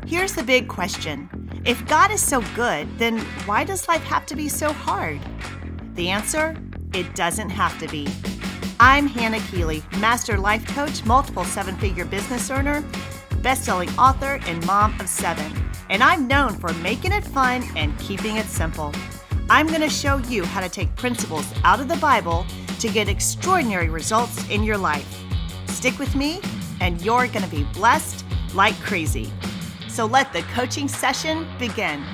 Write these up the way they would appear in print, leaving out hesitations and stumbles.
Here's the big question. If God is so good, then why does life have to be so hard? The answer? It doesn't have to be. I'm Hannah Keeley, master life coach, multiple seven-figure business earner, best-selling author, and mom of 7. And I'm known for making it fun and keeping it simple. I'm going to show you how to take principles out of the Bible to get extraordinary results in your life. Stick with me, and you're going to be blessed like crazy. So let the coaching session begin.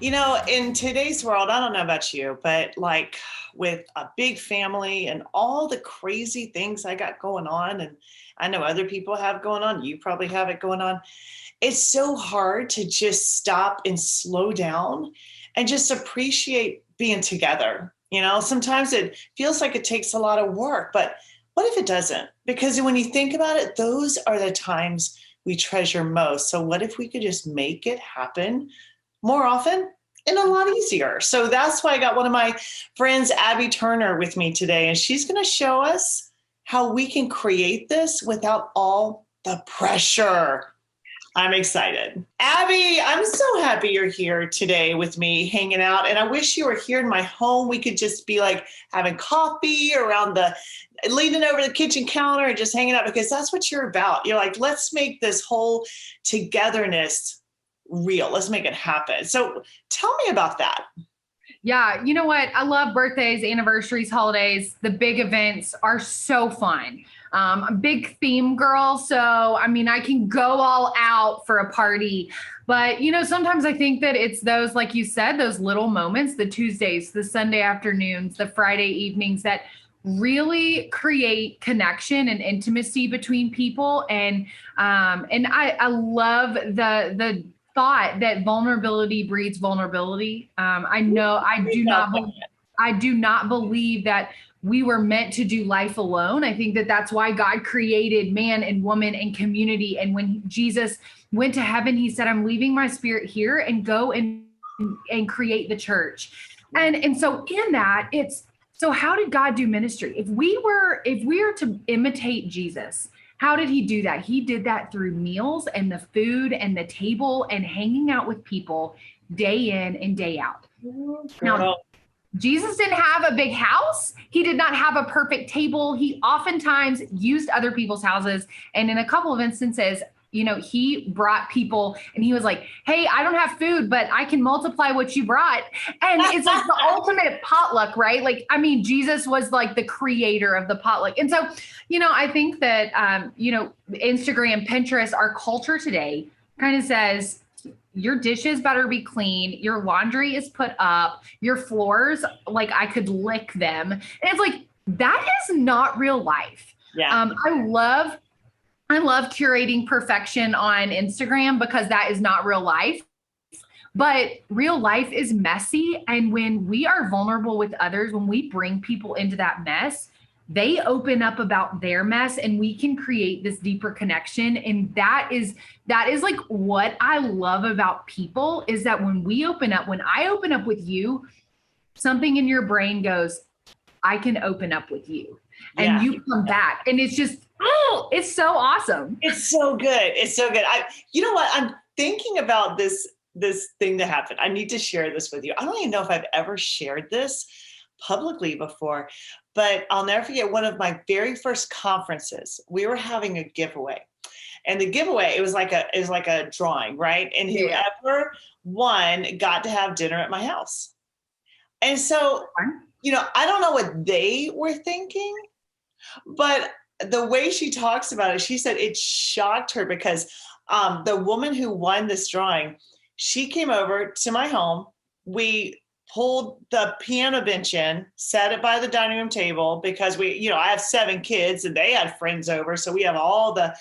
You know, in today's world, I don't know about you, but like with a big family and all the crazy things I got going on, and I know other people have going on, you probably have it going on. It's so hard to just stop and slow down and just appreciate being together. You know, sometimes it feels like it takes a lot of work, but what if it doesn't? Because when you think about it, those are the times we treasure most. So what if we could just make it happen more often and a lot easier? So that's why I got one of my friends, Abby Turner, with me today, and she's going to show us how we can create this without all the pressure. I'm excited. Abby, I'm so happy you're here today with me hanging out. And I wish you were here in my home. We could just be like having coffee around leaning over the kitchen counter and just hanging out, because that's what you're about. You're like, let's make this whole togetherness real. Let's make it happen. So tell me about that. Yeah, you know what? I love birthdays, anniversaries, holidays. The big events are so fun. I'm a big theme girl, so I mean, I can go all out for a party. But, you know, sometimes I think that it's those, like you said, those little moments, the Tuesdays, the Sunday afternoons, the Friday evenings that really create connection and intimacy between people. And I love the thought that vulnerability breeds vulnerability. I do not believe that we were meant to do life alone. I think that that's why God created man and woman and community. And when Jesus went to heaven, he said, I'm leaving my spirit here and go and create the church. And so in that, so how did God do ministry? If we were to imitate Jesus, how did he do that? He did that through meals and the food and the table and hanging out with people day in and day out. Now, Jesus didn't have a big house. He did not have a perfect table. He oftentimes used other people's houses. And in a couple of instances, you know, he brought people and he was like, hey, I don't have food, but I can multiply what you brought. And it's like the ultimate potluck, right? Like, I mean, Jesus was like the creator of the potluck. And so, you know, I think that, you know, Instagram, Pinterest, our culture today kind of says, your dishes better be clean. Your laundry is put up. Your floors, like I could lick them. And it's like, that is not real life. Yeah. I love curating perfection on Instagram because that is not real life. But real life is messy. And when we are vulnerable with others, when we bring people into that mess, they open up about their mess and we can create this deeper connection. And that is like what I love about people is that when I open up with you, something in your brain goes, I can open up with you. And you come back. And it's just, it's so awesome. It's so good. It's so good. You know what? I'm thinking about this thing that happened. I need to share this with you. I don't even know if I've ever shared this publicly before, but I'll never forget one of my very first conferences. We were having a giveaway, and the giveaway, it was like a drawing, right? And whoever won got to have dinner at my house. And so, you know, I don't know what they were thinking, but the way she talks about it, she said it shocked her because the woman who won this drawing, she came over to my home. We pulled the piano bench in, sat it by the dining room table because I have 7 kids and they had friends over. So we have all the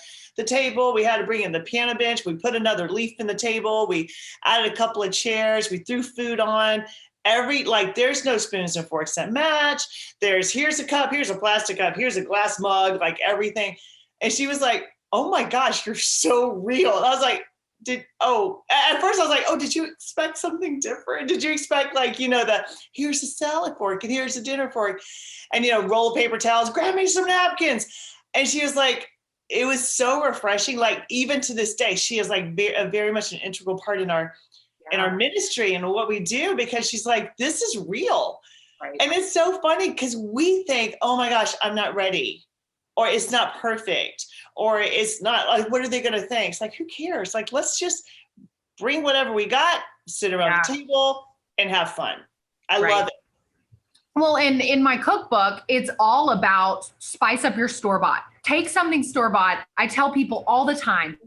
table. We had to bring in the piano bench. We put another leaf in the table. We added a couple of chairs. We threw food on. There's no spoons and forks that match. Here's a cup, here's a plastic cup, here's a glass mug, like everything. And she was like, oh my gosh, you're so real. And I was like, at first I was like, oh, did you expect something different? Did you expect here's a salad fork and here's a dinner fork and, roll of paper towels, grab me some napkins. And she was like, it was so refreshing. Like even to this day, she is like very much an integral part in our ministry and what we do, because she's like, this is real. Right. And it's so funny because we think, oh my gosh, I'm not ready, or it's not perfect, or it's not like, what are they going to think? It's like, who cares? Like, let's just bring whatever we got, sit around the table and have fun. I love it. Well, and in my cookbook, it's all about spice up your store-bought. Take something store-bought. I tell people all the time,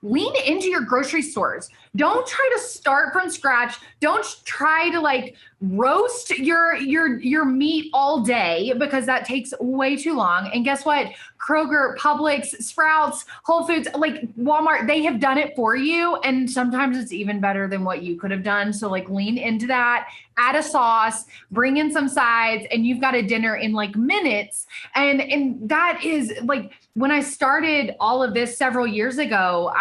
lean into your grocery stores. Don't try to start from scratch. Don't try to like roast your meat all day, because that takes way too long. And guess what? Kroger, Publix, Sprouts, Whole Foods, like Walmart, they have done it for you. And sometimes it's even better than what you could have done. So like lean into that, add a sauce, bring in some sides, and you've got a dinner in like minutes. And that is like, when I started all of this several years ago,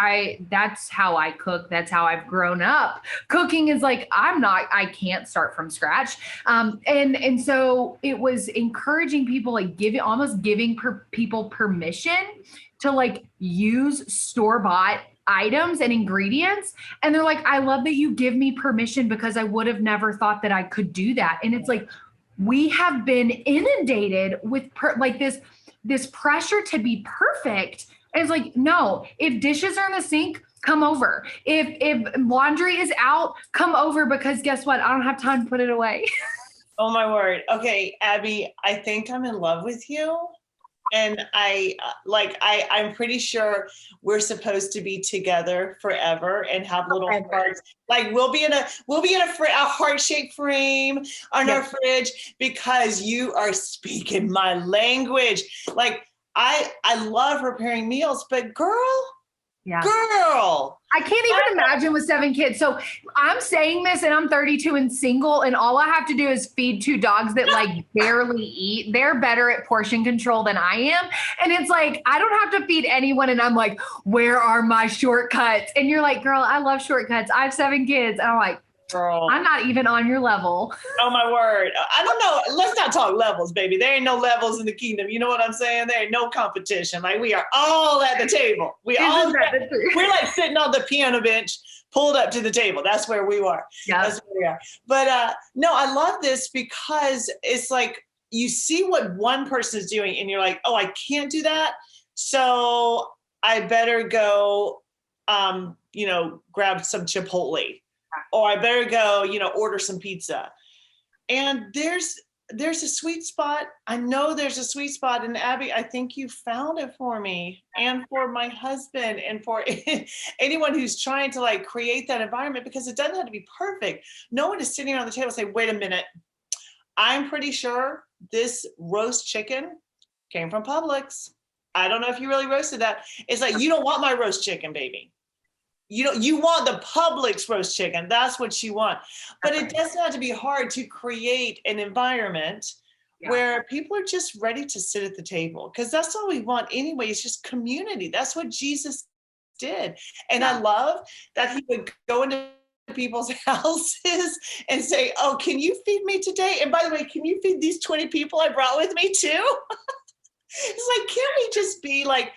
that's how I cook. That's how I've grown up. Cooking is like, I can't start from scratch. And so it was encouraging people, like almost giving people permission to like use store-bought items and ingredients. And they're like, I love that you give me permission, because I would have never thought that I could do that. And it's like, we have been inundated with this pressure to be perfect. And it's like, no, if dishes are in the sink, come over. If laundry is out, come over, because guess what? I don't have time to put it away. Oh my word. Okay, Abby, I think I'm in love with you. And I'm pretty sure we're supposed to be together forever and have little hearts. Like we'll be in a heart-shaped frame on our fridge, because you are speaking my language. Like I love preparing meals, but girl, I can't even imagine with 7 kids. So I'm saying this, and I'm 32 and single, and all I have to do is feed 2 dogs that like barely eat. They're better at portion control than I am. And it's like, I don't have to feed anyone. And I'm like, where are my shortcuts? And you're like, girl, I love shortcuts. I have 7 kids. And I'm like, girl, I'm not even on your level. Oh my word. I don't know. Let's not talk levels, baby. There ain't no levels in the kingdom. You know what I'm saying? There ain't no competition. Like we are all at the table. We're like sitting on the piano bench, pulled up to the table. That's where we are. Yeah. That's where we are. But no, I love this, because it's like you see what one person is doing and you're like, oh, I can't do that. So I better go, grab some Chipotle. Or I better go, order some pizza. And there's a sweet spot. I know there's a sweet spot. And Abby, I think you found it for me and for my husband and for anyone who's trying to like create that environment, because it doesn't have to be perfect. No one is sitting around the table and say, wait a minute, I'm pretty sure this roast chicken came from Publix. I don't know if you really roasted that. It's like, you don't want my roast chicken, baby. You want the Publix roast chicken. That's what you want. But it doesn't have to be hard to create an environment where people are just ready to sit at the table, because that's all we want anyway. It's just community. That's what Jesus did. And I love that he would go into people's houses and say, oh, can you feed me today? And by the way, can you feed these 20 people I brought with me too? It's like, can't we just be like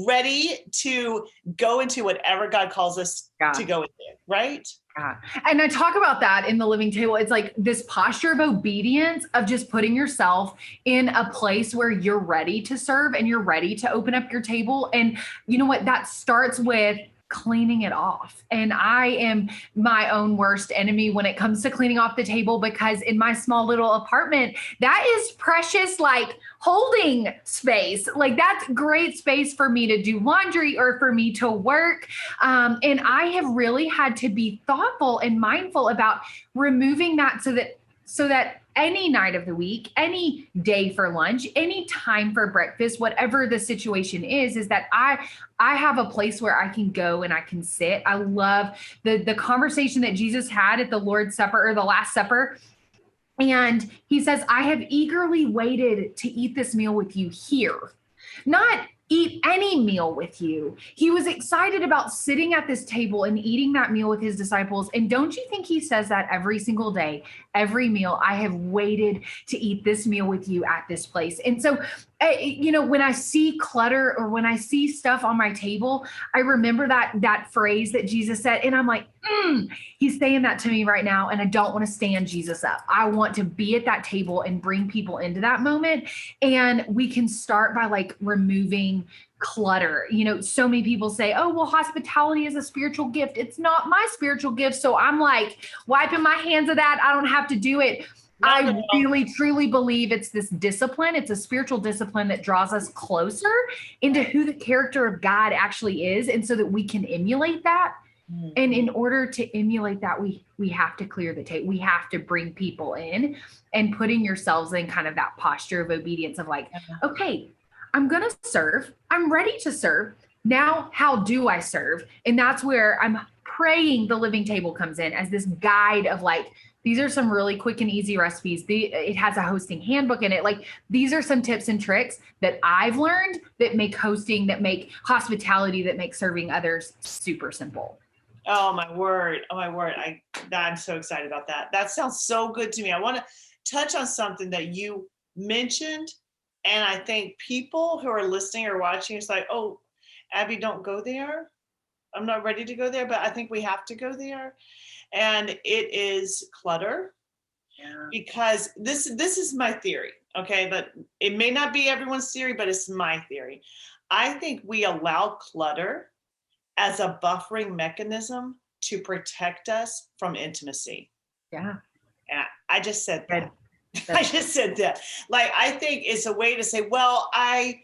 ready to go into whatever God calls us to go into, right? Yeah. And I talk about that in the Living Table. It's like this posture of obedience, of just putting yourself in a place where you're ready to serve and you're ready to open up your table. And you know what? That starts with cleaning it off. And I am my own worst enemy when it comes to cleaning off the table, because in my small little apartment, that is precious, like holding space. Like that's great space for me to do laundry or for me to work. And I have really had to be thoughtful and mindful about removing that so that any night of the week, any day for lunch, any time for breakfast, whatever the situation is that I have a place where I can go and I can sit. I love the conversation that Jesus had at the Lord's Supper, or the Last Supper. And he says, I have eagerly waited to eat this meal with you here. Not eat any meal with you. He was excited about sitting at this table and eating that meal with his disciples. And don't you think he says that every single day, every meal? I have waited to eat this meal with you at this place. And so, when I see clutter or when I see stuff on my table, I remember that phrase that Jesus said, and I'm like, he's saying that to me right now. And I don't want to stand Jesus up. I want to be at that table and bring people into that moment. And we can start by like removing clutter. So many people say, oh, well, hospitality is a spiritual gift. It's not my spiritual gift. So I'm like wiping my hands of that. I don't have to do it. I really, truly believe it's this discipline. It's a spiritual discipline that draws us closer into who the character of God actually is. And so that we can emulate that. Mm-hmm. And in order to emulate that, we have to clear the table. We have to bring people in, and putting yourselves in kind of that posture of obedience of like, okay, I'm going to serve. I'm ready to serve. Now, how do I serve? And that's where I'm praying the living table comes in as this guide of like, these are some really quick and easy recipes. It has a hosting handbook in it. Like, these are some tips and tricks that I've learned that make hosting, that make hospitality, that make serving others super simple. Oh my word. I'm so excited about that. That sounds so good to me. I want to touch on something that you mentioned. And I think people who are listening or watching, it's like, oh, Abby, don't go there. I'm not ready to go there, but I think we have to go there. And it is clutter. Yeah. Because this is my theory, okay? But it may not be everyone's theory, but it's my theory. I think we allow clutter as a buffering mechanism to protect us from intimacy. Yeah. And I just said that. I just said that. Like, I think it's a way to say, well, I'd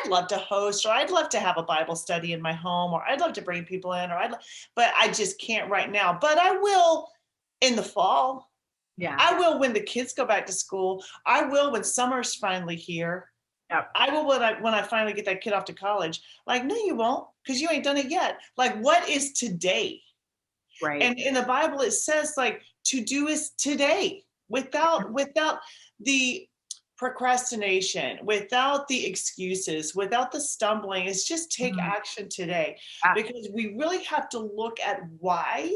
love to host, or I'd love to have a Bible study in my home, or I'd love to bring people in, but I just can't right now. But I will in the fall. Yeah. I will when the kids go back to school. I will when summer's finally here. Yep. I will when I finally get that kid off to college. Like, no, you won't, because you ain't done it yet. Like, what is today? Right. And in the Bible, it says like to do is today, without the procrastination, without the excuses, without the stumbling. It's just take action today, because we really have to look at why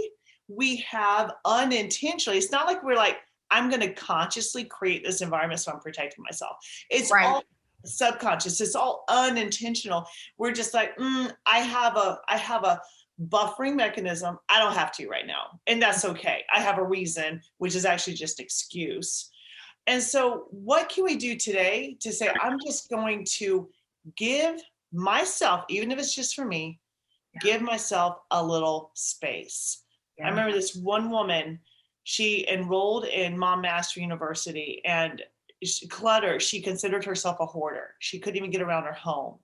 we have unintentionally. It's not like we're like, I'm going to consciously create this environment so I'm protecting myself. It's all subconscious. It's all unintentional. We're just like, I have a buffering mechanism. I don't have to right now. And that's okay. I have a reason, which is actually just excuse. And so what can we do today to say, I'm just going to give myself, even if it's just for me, give myself a little space. Yeah. I remember this one woman, she enrolled in Mom Master University, and she considered herself a hoarder. She couldn't even get around her home.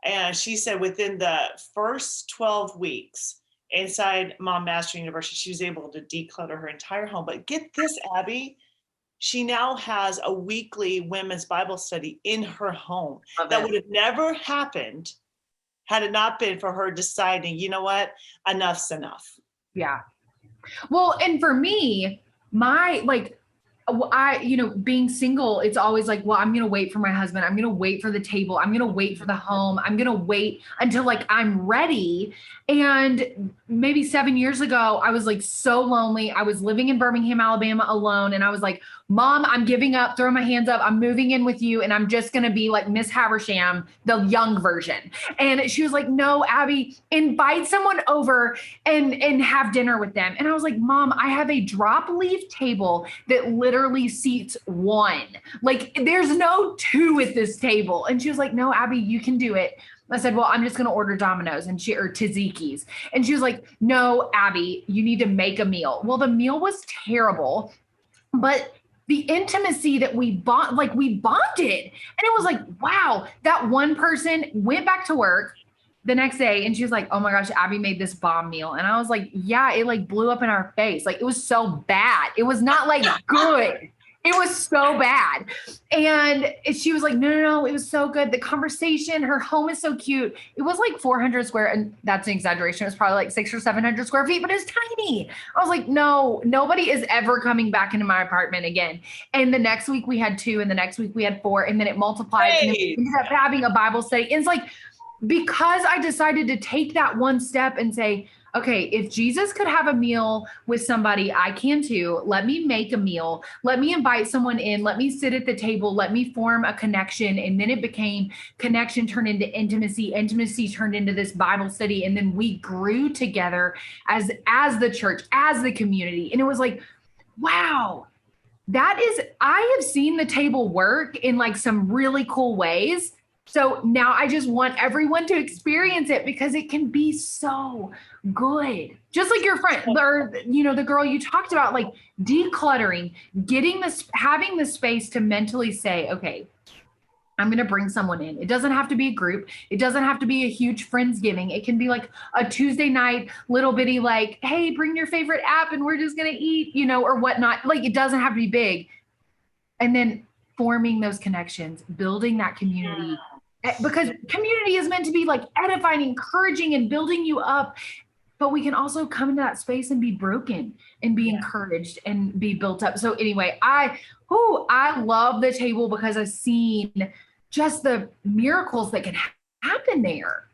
And she said within the first 12 weeks inside Mom Master University, she was able to declutter her entire home. But get this, Abby, she now has a weekly women's Bible study in her home. That would have never happened had it not been for her deciding, you know what, enough's enough. Yeah. Well, and for me, being single, it's always like, well, I'm going to wait for my husband. I'm going to wait for the table. I'm going to wait for the home. I'm going to wait until like I'm ready. And maybe 7 years ago, I was like so lonely. I was living in Birmingham, Alabama alone. And I was like, Mom, I'm giving up, throw my hands up. I'm moving in with you. And I'm just going to be like Miss Haversham, the young version. And she was like, no, Abby, invite someone over and have dinner with them. And I was like, Mom, I have a drop leaf table that literally seats one. Like, there's no two at this table. And she was like, no, Abby, you can do it. I said, well, I'm just going to order Domino's or Tzatziki's. And she was like, no, Abby, you need to make a meal. Well, the meal was terrible, but the intimacy that we bonded. And it was like, wow, that one person went back to work the next day and she was like, oh my gosh, Abby made this bomb meal. And I was like, yeah, it like blew up in our face. Like, it was so bad. It was not like good. It was so bad. And she was like, no, it was so good. The conversation, her home is so cute. It was like 400 square, and that's an exaggeration. It was probably like 600 or 700 square feet, but it's tiny. I was like, no, nobody is ever coming back into my apartment again. And the next week we had 2, and the next week we had 4, and then it multiplied. And then we ended up having a Bible study. And it's like, because I decided to take that one step and say, okay, if Jesus could have a meal with somebody, I can too. Let me make a meal. Let me invite someone in. Let me sit at the table. Let me form a connection. And then it became connection turned into intimacy. Intimacy turned into this Bible study. And then we grew together as the church, as the community. And it was like, wow, I have seen the table work in like some really cool ways. So now I just want everyone to experience it because it can be so good. Just like your friend or, the girl you talked about, like decluttering, having the space to mentally say, okay, I'm going to bring someone in. It doesn't have to be a group. It doesn't have to be a huge Friendsgiving. It can be like a Tuesday night, little bitty, like, hey, bring your favorite app and we're just going to eat, or whatnot. Like, it doesn't have to be big. And then forming those connections, building that community. Because community is meant to be like edifying, encouraging, and building you up. But we can also come into that space and be broken and be encouraged and be built up. So anyway, I love the table because I've seen just the miracles that can happen there.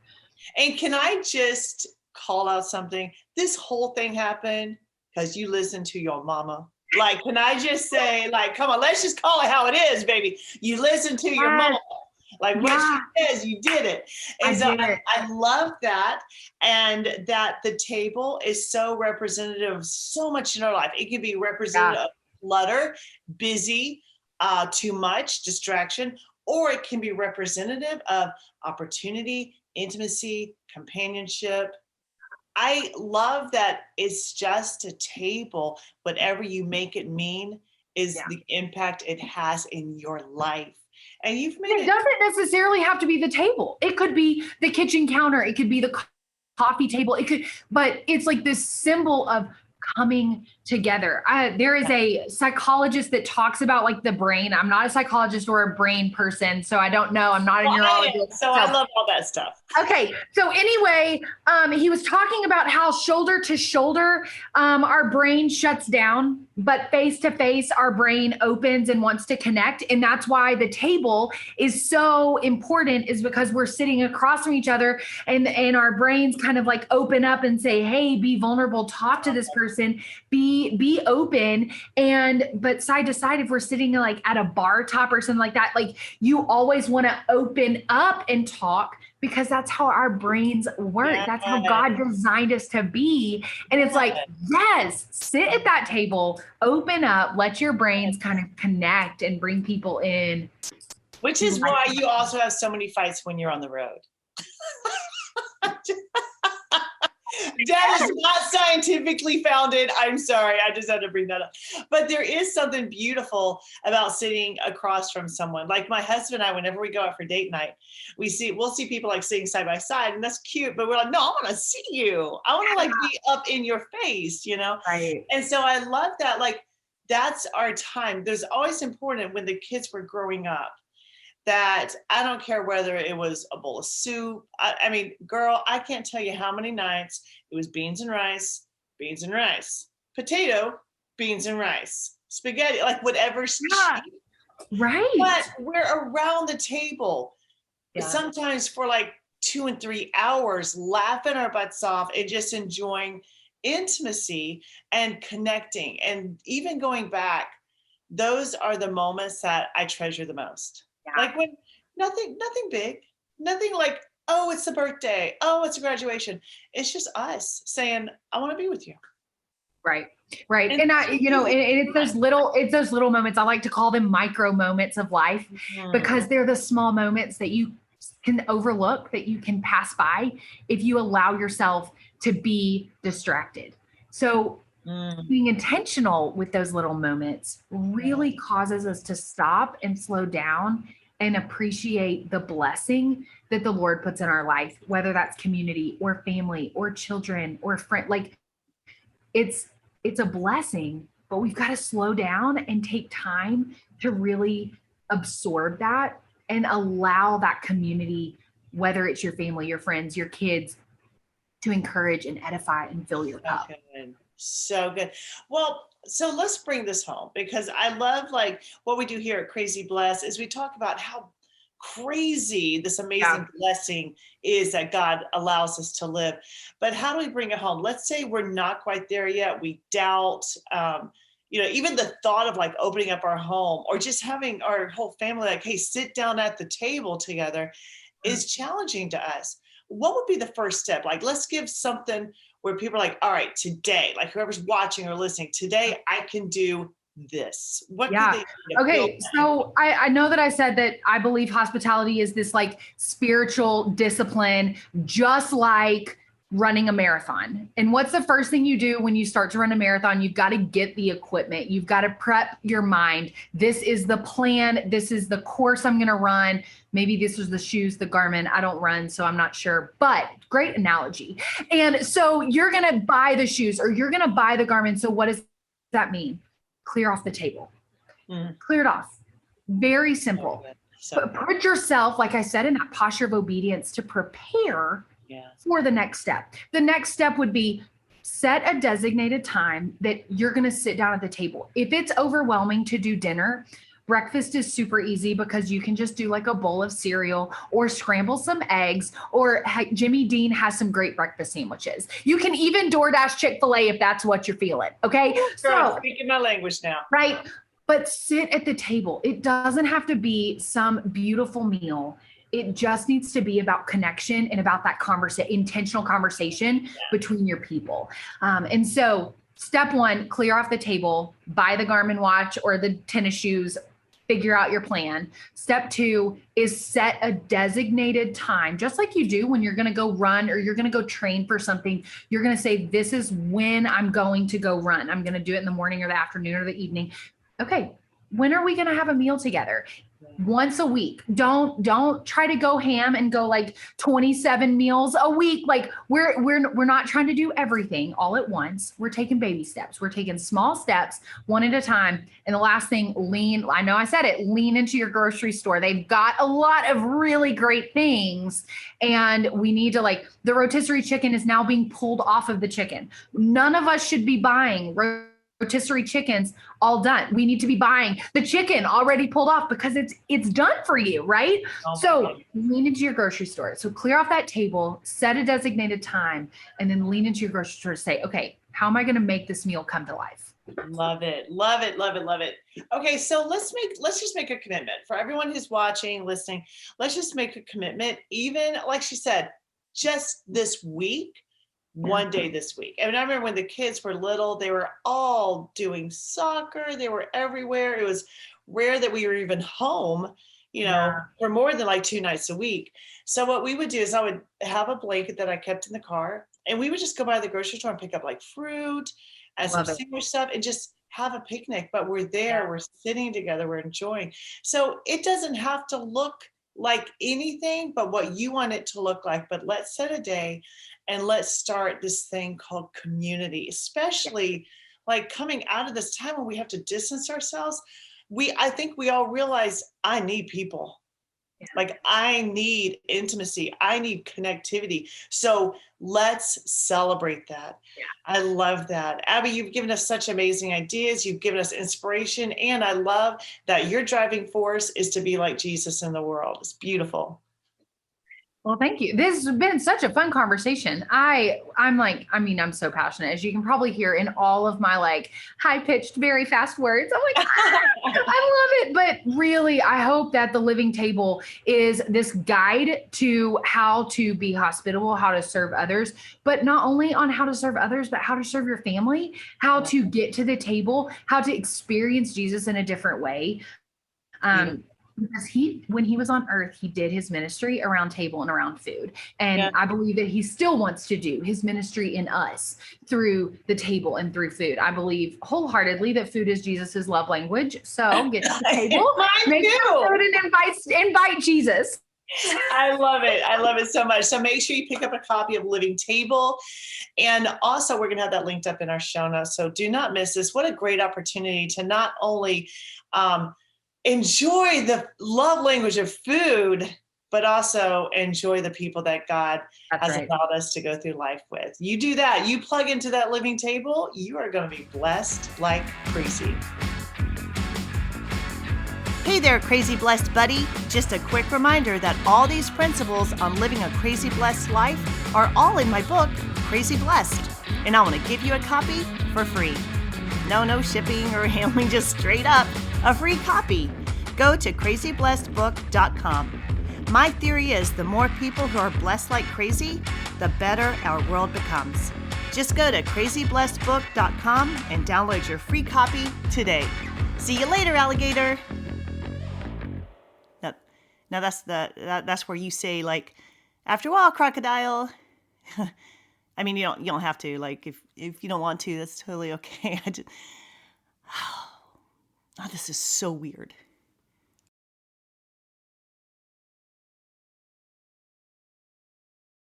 And can I just call out something? This whole thing happened because you listened to your mama. Like, can I just say, like, come on, let's just call it how it is, baby. You listen to your mama. Like what she says, you did it. And I love that. And that the table is so representative of so much in our life. It can be representative of clutter, busy, too much, distraction, or it can be representative of opportunity, intimacy, companionship. I love that it's just a table. Whatever you make it mean is the impact it has in your life. And you've made it doesn't necessarily have to be the table. It could be the kitchen counter. It could be the coffee table. But it's like this symbol of coming together. There is a psychologist that talks about like the brain. I'm not a psychologist or a brain person, so I don't know. I'm not a neurologist. So I love all that stuff. Okay. So anyway, he was talking about how shoulder to shoulder, our brain shuts down, but face to face, our brain opens and wants to connect. And that's why the table is so important, is because we're sitting across from each other and our brains kind of like open up and say, hey, be vulnerable, talk to this person, be open. But side to side, if we're sitting like at a bar top or something like that, like you always want to open up and talk, because that's how our brains work. Yes. That's how God designed us to be. And it's like, yes, sit at that table, open up, let your brains kind of connect and bring people in. Which is why you also have so many fights when you're on the road. That is not scientifically founded. I'm sorry. I just had to bring that up. But there is something beautiful about sitting across from someone. Like my husband and I, whenever we go out for date night, we'll see people like sitting side by side, and that's cute. But we're like, no, I want to see you. I want to like be up in your face, Right. And so I love that. Like that's our time. There's always important when the kids were growing up, that I don't care whether it was a bowl of soup. I mean, girl, I can't tell you how many nights it was beans and rice, potato, beans and rice, spaghetti, like whatever. Right. But we're around the table sometimes for like 2 and 3 hours, laughing our butts off and just enjoying intimacy and connecting. And even going back, those are the moments that I treasure the most. Yeah. Like when nothing big, nothing like, oh, it's a birthday, oh, it's a graduation. It's just us saying, I want to be with you. Right. And it's those little moments. I like to call them micro moments of life, because they're the small moments that you can overlook, that you can pass by if you allow yourself to be distracted. So being intentional with those little moments really causes us to stop and slow down and appreciate the blessing that the Lord puts in our life, whether that's community or family or children or friend. Like it's a blessing but we've got to slow down and take time to really absorb that and allow that community, whether it's your family, your friends, your kids, to encourage and edify and fill your cup. Good. So good. Well, so let's bring this home, because I love, like, what we do here at Crazy Bless is we talk about how crazy this amazing blessing is that God allows us to live. But how do we bring it home? Let's say we're not quite there yet. We doubt, even the thought of like opening up our home or just having our whole family, like, hey, sit down at the table together, is challenging to us. What would be the first step? Like, let's give something where people are like, all right, today, like whoever's watching or listening, today I can do this. What can they do? Okay. So I know that I said that I believe hospitality is this like spiritual discipline, just like running a marathon. And what's the first thing you do when you start to run a marathon? You've got to get the equipment. You've got to prep your mind. This is the plan. This is the course I'm going to run. Maybe this was the shoes, the Garmin. I don't run, so I'm not sure, but great analogy. And so you're going to buy the shoes or you're going to buy the Garmin. So what does that mean? Clear off the table. Clear it off. Very simple. But put yourself, like I said, in that posture of obedience to prepare for the next step. The next step would be set a designated time that you're going to sit down at the table. If it's overwhelming to do dinner, breakfast is super easy because you can just do like a bowl of cereal or scramble some eggs, or Jimmy Dean has some great breakfast sandwiches. You can even DoorDash Chick-fil-A if that's what you're feeling. Okay. So speaking my language now. Right. But sit at the table. It doesn't have to be some beautiful meal. It just needs to be about connection and about that intentional conversation between your people. And so step one, clear off the table, buy the Garmin watch or the tennis shoes, figure out your plan. Step two is set a designated time, just like you do when you're going to go run or you're going to go train for something. You're going to say, this is when I'm going to go run. I'm going to do it in the morning or the afternoon or the evening. Okay. When are we going to have a meal together? Once a week. Don't try to go ham and go like 27 meals a week. Like we're not trying to do everything all at once. We're taking baby steps. We're taking small steps one at a time. And the last thing, I know I said it, lean into your grocery store. They've got a lot of really great things. And we need to, like, the rotisserie chicken is now being pulled off of the chicken. None of us should be buying rotisserie chickens all done. We need to be buying the chicken already pulled off because it's done for you, right? So lean into your grocery store. So clear off that table, set a designated time, and then lean into your grocery store to say, okay, how am I going to make this meal come to life? Love it. Love it. Love it. Love it. Okay. So let's just make a commitment for everyone who's watching, listening. Let's just make a commitment, even like she said, just this week. One day this week. And I remember when the kids were little, they were all doing soccer. They were everywhere. It was rare that we were even home, for more than like 2 nights a week. So what we would do is I would have a blanket that I kept in the car, and we would just go by the grocery store and pick up like fruit and some sandwich stuff and just have a picnic. But we're there, we're sitting together, we're enjoying. So it doesn't have to look like anything but what you want it to look like. But let's set a day and let's start this thing called community, especially like coming out of this time when we have to distance ourselves. I think we all realize I need people. Like, I need intimacy. I need connectivity. So let's celebrate that. I love that. Abby, you've given us such amazing ideas. You've given us inspiration. And I love that your driving force is to be like Jesus in the world. It's beautiful. Well, thank you. This has been such a fun conversation. I'm so passionate, as you can probably hear in all of my like high-pitched, very fast words. I'm like, I love it. But really, I hope that the Living Table is this guide to how to be hospitable, how to serve others, but not only on how to serve others, but how to serve your family, how to get to the table, how to experience Jesus in a different way. Because when he was on earth, he did his ministry around table and around food. And I believe that he still wants to do his ministry in us through the table and through food. I believe wholeheartedly that food is Jesus's love language. So get to the table, make some food and invite Jesus. I love it. I love it so much. So make sure you pick up a copy of Living Table. And also, we're going to have that linked up in our show notes. So do not miss this. What a great opportunity to not only enjoy the love language of food, but also enjoy the people that God has allowed us to go through life with. You do that, you plug into that Living Table, you are going to be blessed like crazy. Hey there, Crazy Blessed buddy. Just a quick reminder that all these principles on living a crazy blessed life are all in my book, Crazy Blessed. And I want to give you a copy for free. No shipping or handling, just straight up a free copy. Go to crazyblessedbook.com. My theory is the more people who are blessed like crazy, the better our world becomes. Just go to crazyblessedbook.com and download your free copy today. See you later, alligator. Now that's where you say, like, after a while, crocodile. I mean, you don't have to. Like, if you don't want to, that's totally okay. Oh, this is so weird.